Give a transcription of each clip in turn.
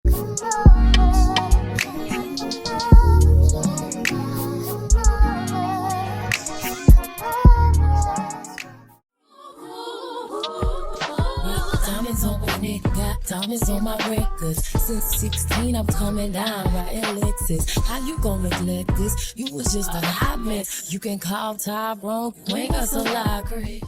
Diamonds on my neck, got diamonds on my records. Since 16, I'm coming down by Alexus. How you gon' neglect this? You was just a hot mess. You can call Tyrone, bring us a library.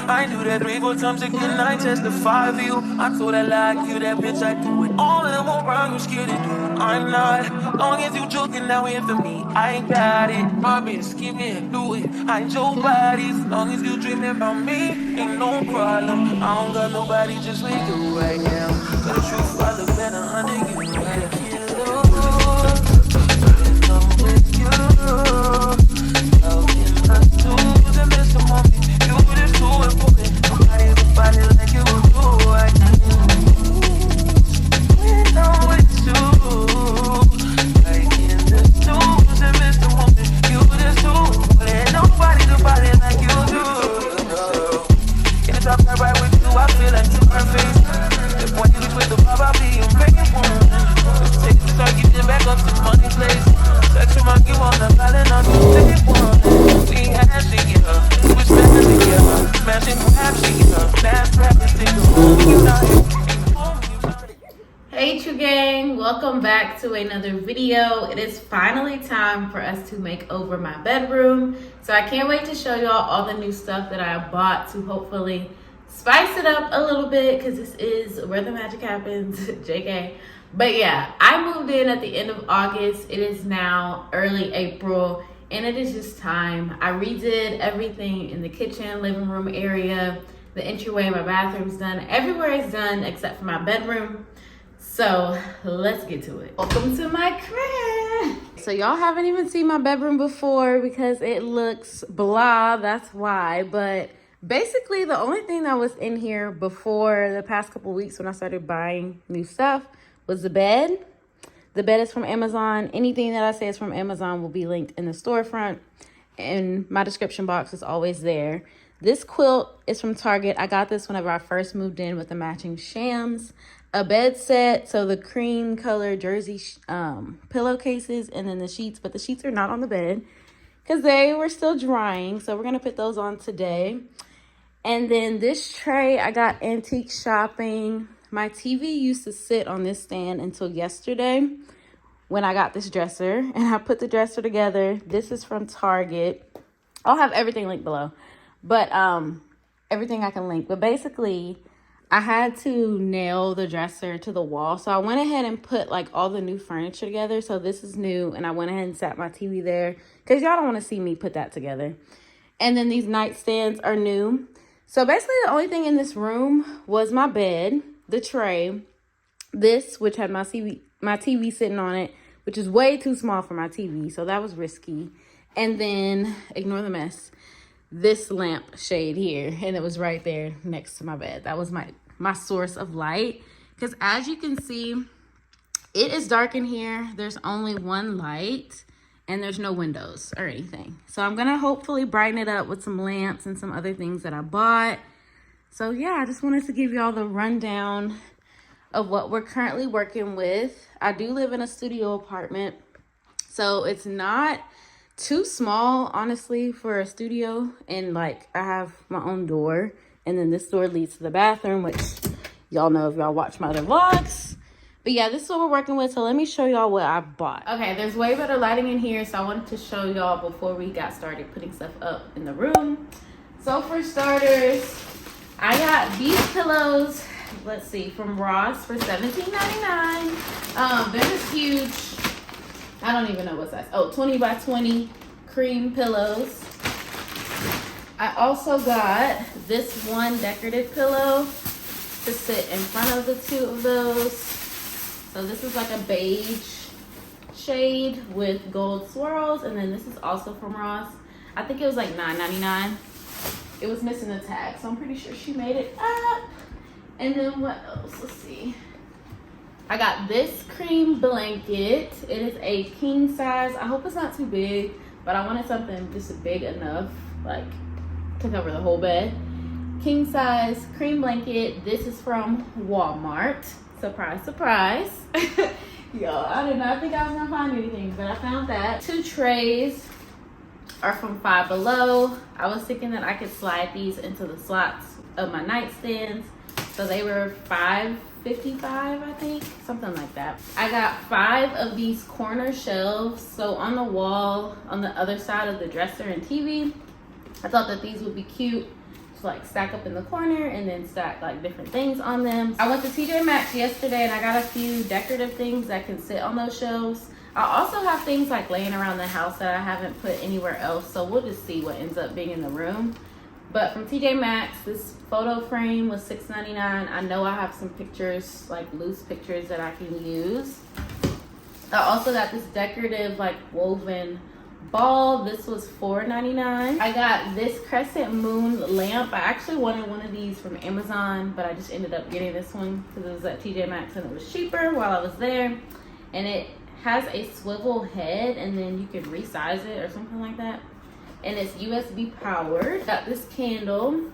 I do that 3-4 times again, I testify for you. I told I like you, that bitch, I do it. All of them around you scared to do. I'm not, long as you joking, now here for me, I got it. My bitch, keep me and do it. I ain't your body, as long as you dreaming about me, ain't no problem. I don't got nobody just with you right now. Cause the truth, I look better under you. Right here, when I'm with you, how can I choose and miss the moment? You just too important. Nobody like you do. I when I'm with you, I can just choose and miss the moment. You just too important. Nobody like you do. If I'm right with you, I feel like you're perfect. The point you with the vibe, I'll be in making one. Take the start, getting back up to money place. Sex your monkey on the island, I'm just taking one. We had to get up, we spend it together. Smashing crabs together, fast rappers together. Hey True Gang, welcome back to another video. It is finally time for us to make over my bedroom. So I can't wait to show y'all all the new stuff that I bought to hopefully spice it up a little bit, because this is where the magic happens, JK. But yeah, I moved in at the end of August. It is now early April, and it is just time. I redid everything in the kitchen, living room area, the entryway, my bathroom's done. Everywhere is done except for my bedroom. So let's get to it. Welcome to my crib. So y'all haven't even seen my bedroom before because it looks blah, that's why. But basically the only thing that was in here before the past couple weeks when I started buying new stuff was the bed. The bed is from Amazon. Anything that I say is from Amazon will be linked in the storefront, and my description box is always there. This quilt is from Target. I got this whenever I first moved in with the matching shams. A bed set, so the cream color jersey pillowcases, and then the sheets, but the sheets are not on the bed because they were still drying, so we're gonna put those on today. And then this tray I got antique shopping. My TV used to sit on this stand until yesterday when I got this dresser, and I put the dresser together. This is from Target. I'll have everything linked below, but everything I can link. But basically, I had to nail the dresser to the wall, so I went ahead and put like all the new furniture together. So this is new, and I went ahead and sat my TV there because y'all don't want to see me put that together. And then these nightstands are new. So basically the only thing in this room was my bed, the tray, this, which had my TV sitting on it, which is way too small for my TV, so that was risky. And then, ignore the mess, this lamp shade here, and it was right there next to my bed. That was my source of light, because as you can see, it is dark in here. There's only one light, and there's no windows or anything. So I'm gonna hopefully brighten it up with some lamps and some other things that I bought. So yeah, I just wanted to give y'all the rundown of what we're currently working with. I do live in a studio apartment, so it's not too small, honestly, for a studio. And like, I have my own door, and then this door leads to the bathroom, which y'all know if y'all watch my other vlogs. But yeah, this is what we're working with. So let me show y'all what I bought. Okay, there's way better lighting in here, so I wanted to show y'all before we got started putting stuff up in the room. So for starters, I got these pillows, let's see, from Ross for $17.99. They're this huge, I don't even know what size. Oh, 20 by 20 cream pillows. I also got this one decorative pillow to sit in front of the two of those. So this is like a beige shade with gold swirls, and then this is also from Ross. I think it was like $9.99. It was missing the tag, so I'm pretty sure she made it up. And then what else? Let's see. I got this cream blanket. It is a king size. I hope it's not too big, but I wanted something just big enough, like, to cover the whole bed. King size cream blanket. This is from Walmart. Surprise, surprise. Yo, I did not think I was gonna find anything, but I found that. 2 trays are from Five Below. I was thinking that I could slide these into the slots of my nightstands. So they were $5.55, I think, something like that. I got 5 of these corner shelves. So on the wall, on the other side of the dresser and TV, I thought that these would be cute to like stack up in the corner and then stack like different things on them. I went to TJ Maxx yesterday and I got a few decorative things that can sit on those shelves. I also have things like laying around the house that I haven't put anywhere else. So we'll just see what ends up being in the room. But from TJ Maxx, this photo frame was $6.99. I know I have some pictures, like loose pictures that I can use. I also got this decorative like woven ball. This was $4.99. I got this crescent moon lamp. I actually wanted one of these from Amazon, but I just ended up getting this one because it was at TJ Maxx and it was cheaper while I was there. And it has a swivel head and then you can resize it or something like that. And it's USB powered. Got this candle.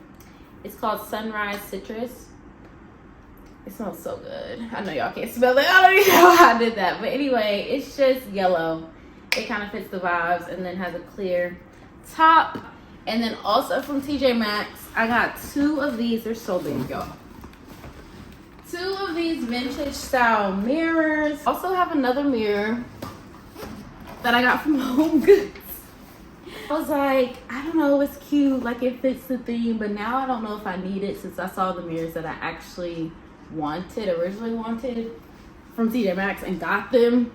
It's called Sunrise Citrus. It smells so good. I know y'all can't smell it. I don't even know how I did that. But anyway, it's just yellow. It kind of fits the vibes and then has a clear top. And then also from TJ Maxx, I got 2 of these. They're so big, y'all. 2 of these vintage style mirrors. Also have another mirror that I got from Home Goods. I was like, I don't know, it's cute, like it fits the theme, but now I don't know if I need it since I saw the mirrors that I actually originally wanted from TJ Maxx and got them.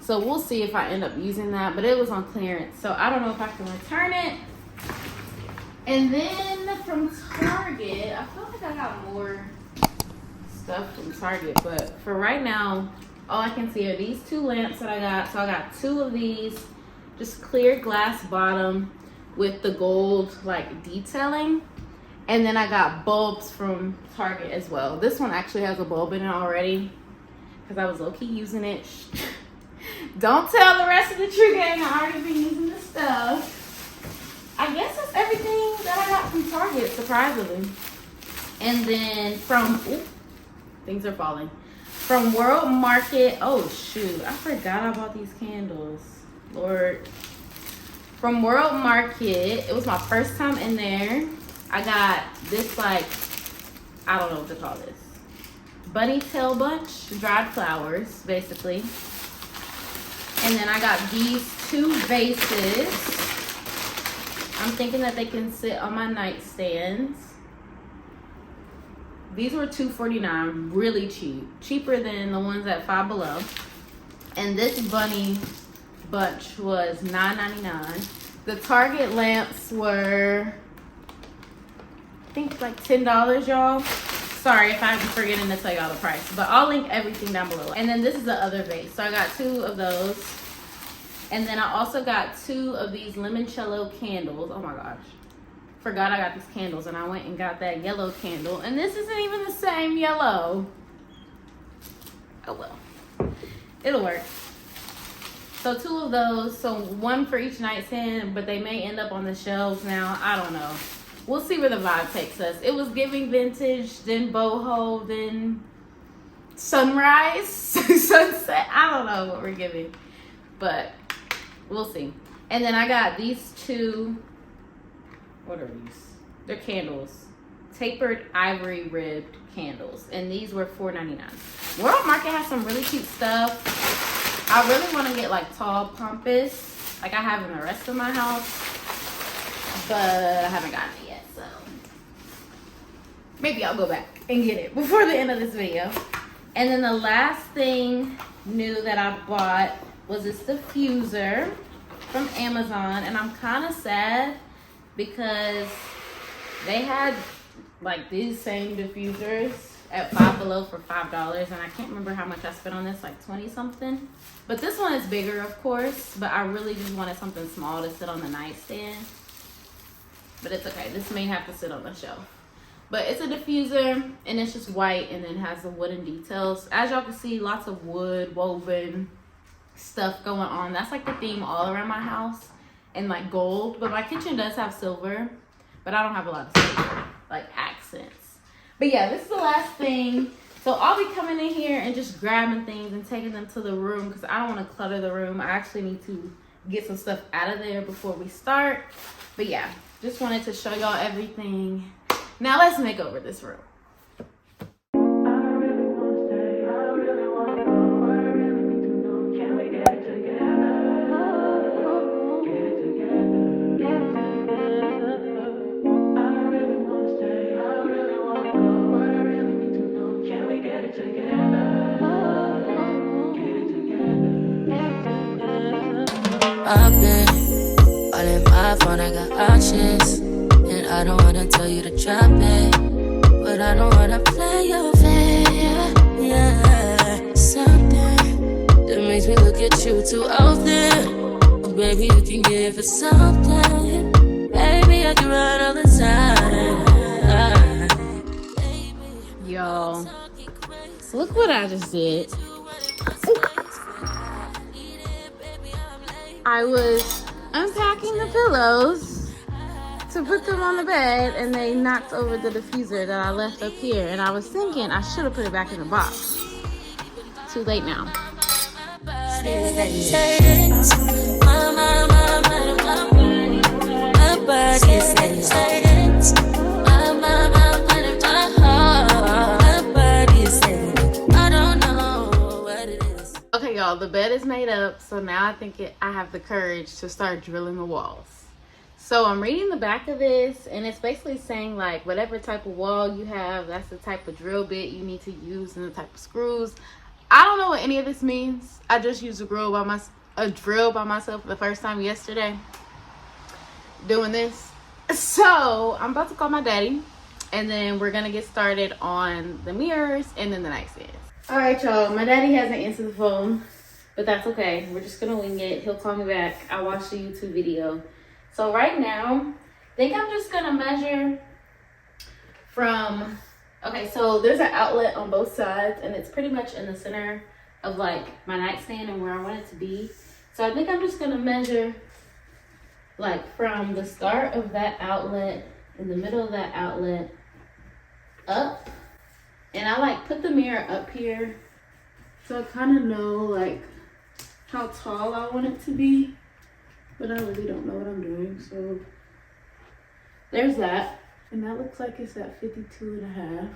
So we'll see if I end up using that, but it was on clearance, so I don't know if I can return it. And then from Target, I feel like I got more stuff from Target, but for right now, all I can see are these 2 lamps that I got. So I got 2 of these. Just clear glass bottom with the gold like detailing. And then I got bulbs from Target as well. This one actually has a bulb in it already because I was low-key using it. Don't tell the rest of the True Gang I already been using this stuff. I guess that's everything that I got from Target, surprisingly. And then from, things are falling. From World Market, oh shoot, I forgot I bought these candles. Lord. From World Market, it was my first time in there. I got this like, I don't know what to call this. Bunny tail bunch, dried flowers, basically. And then I got these 2 vases. I'm thinking that they can sit on my nightstands. These were $2.49, really cheap. Cheaper than the ones at Five Below. And this bunny bunch was $9.99. The Target lamps were, I think, like $10, y'all. Sorry if I'm forgetting to tell y'all the price, but I'll link everything down below. And then this is the other vase. So I got 2 of those. And then I also got 2 of these limoncello candles. Oh my gosh. Forgot I got these candles and I went and got that yellow candle. And this isn't even the same yellow. Oh well. It'll work. So 2 of those, so 1 for each nightstand, but they may end up on the shelves now. I don't know. We'll see where the vibe takes us. It was giving vintage, then boho, then sunrise, sunset. I don't know what we're giving, but we'll see. And then I got these 2, what are these? They're candles. Tapered ivory ribbed candles. And these were $4.99. World Market has some really cute stuff. I really want to get like tall pampas like I have in the rest of my house, but I haven't gotten it yet, so maybe I'll go back and get it before the end of this video. And then the last thing new that I bought was this diffuser from Amazon, and I'm kind of sad because they had like these same diffusers at Five Below for $5, and I can't remember how much I spent on this, like 20 something. But this one is bigger, of course, but I really just wanted something small to sit on the nightstand. But it's okay, this may have to sit on the shelf. But it's a diffuser, and it's just white, and then has the wooden details. As y'all can see, lots of wood, woven stuff going on. That's like the theme all around my house, and like gold. But my kitchen does have silver, but I don't have a lot of silver, like accents. But yeah, this is the last thing. So I'll be coming in here and just grabbing things and taking them to the room because I don't want to clutter the room. I actually need to get some stuff out of there before we start. But yeah, just wanted to show y'all everything. Now let's make over this room. I've been all in my phone, I got options. And I don't wanna tell you to drop it, but I don't wanna play your fair. Yeah, something that makes me look at you too often. Oh, baby, you can give it something. Baby, I can run all the time. Yo, look what I just did. I was unpacking the pillows to put them on the bed, and they knocked over the diffuser that I left up here. And I was thinking I should have put it back in the box. Too late now. Okay, y'all, the bed is made up, so now I think I have the courage to start drilling the walls. So I'm reading the back of this, and it's basically saying like whatever type of wall you have, that's the type of drill bit you need to use and the type of screws. I don't know what any of this means. I just used a drill by myself for the first time yesterday doing this. So I'm about to call my daddy, and then we're gonna get started on the mirrors and then the nightstands. All right, y'all, my daddy hasn't answered the phone, but that's okay. We're just gonna wing it. He'll call me back. I watched the YouTube video. So right now, I think I'm just gonna measure from, okay, so there's an outlet on both sides, and it's pretty much in the center of like my nightstand and where I want it to be. So I think I'm just gonna measure like from the start of that outlet, in the middle of that outlet, up. And I like put the mirror up here, so I kind of know like how tall I want it to be, but I really don't know what I'm doing. So there's that, and that looks like it's at 52.5.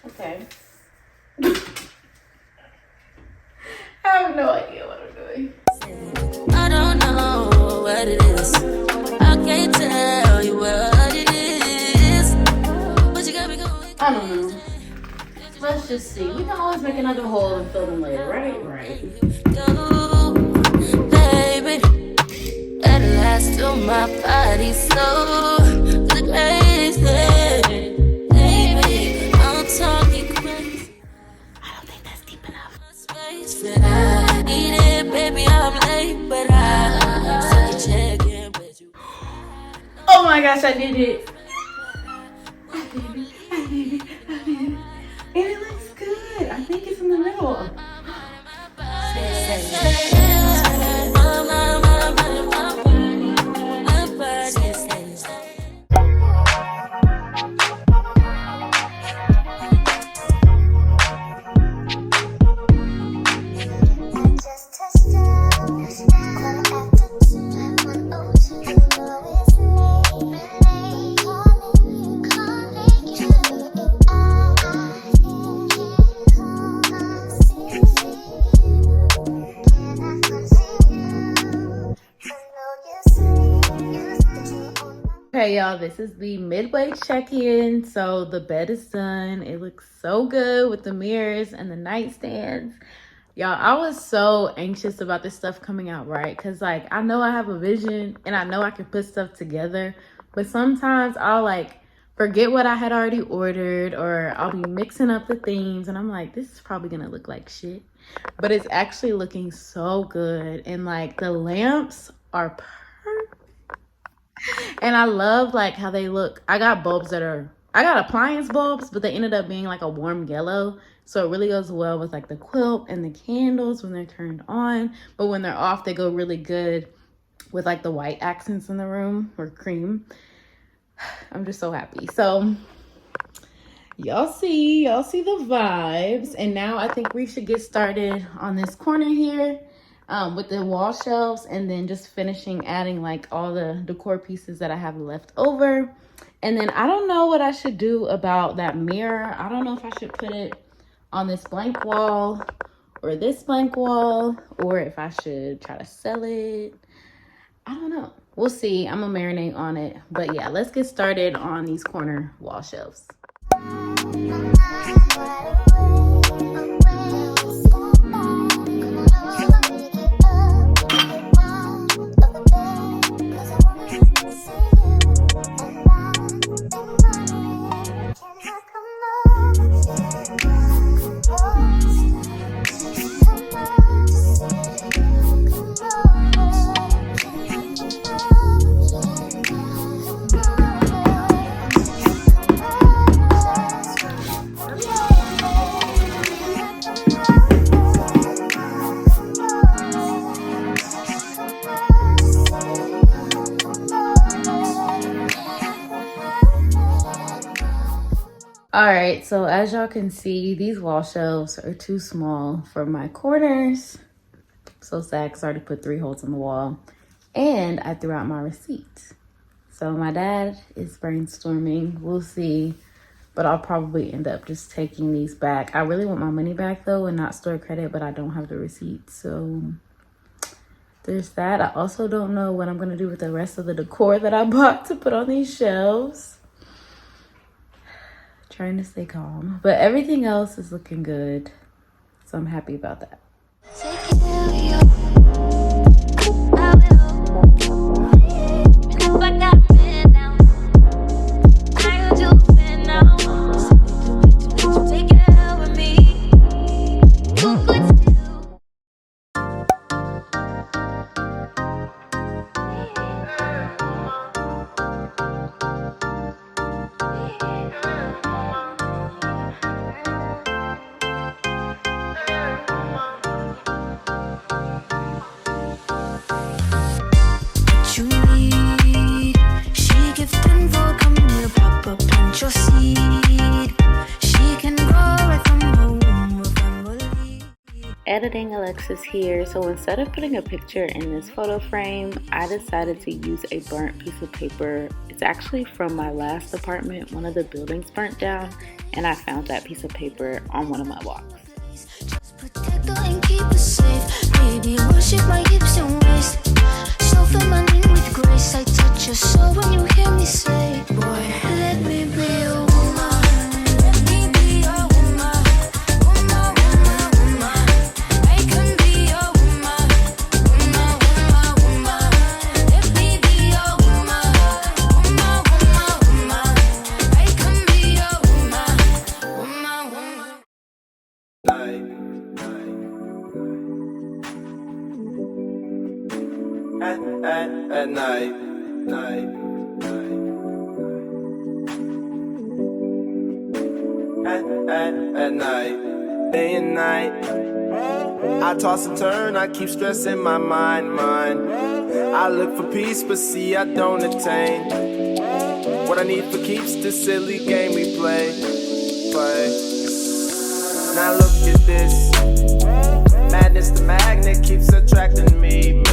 Okay. I have no idea what I'm doing. I don't know what it is. I can't tell you what it is. But you got me going. I don't know. Let's just see. We can always make another hole and fill them later, right? Right. Baby, at last till my body slow. Crazy. Baby, I'm talking crazy. I don't think that's deep enough. Space that I need it, baby, I'm late, but I still check in with you. Oh my gosh, I did it. I did it. I did it. I did it. And it looks good. I think it's in the middle. Okay, y'all, this is the midway check-in. So the bed is done. It looks so good with the mirrors and the nightstands. Y'all, I was so anxious about this stuff coming out right, because like I know I have a vision and I know I can put stuff together, but sometimes I'll like forget what I had already ordered, or I'll be mixing up the themes and I'm like, this is probably gonna look like shit, but it's actually looking so good. And like the lamps are perfect, and I love like how they look. I got appliance bulbs, but they ended up being like a warm yellow, so it really goes well with like the quilt and the candles when they're turned on, but when they're off they go really good with like the white accents in the room, or cream. I'm just so happy. So y'all see the vibes. And now I think we should get started on this corner here with the wall shelves, and then just finishing adding like all the decor pieces that I have left over. And then I don't know what I should do about that mirror. I don't know if I should put it on this blank wall or this blank wall, or if I should try to sell it. I don't know. We'll see. I'm gonna marinate on it. But yeah, let's get started on these corner wall shelves. All right, so as y'all can see, these wall shelves are too small for my corners. So sad, 'cause I already put 3 holes in the wall, and I threw out my receipts. So my dad is brainstorming, we'll see, but I'll probably end up just taking these back. I really want my money back though, and not store credit, but I don't have the receipts, so there's that. I also don't know what I'm gonna do with the rest of the decor that I bought to put on these shelves. Trying to stay calm, but everything else is looking good, so I'm happy about that. Editing Alexus here. So instead of putting a picture in this photo frame, I decided to use a burnt piece of paper. It's actually from my last apartment. One of the buildings burnt down, and I found that piece of paper on one of my walks. At night. At night, day and night, I toss and turn, I keep stressing my mind. I look for peace, but see I don't attain what I need for keeps this silly game we play. Now look at this, madness, the magnet keeps attracting me.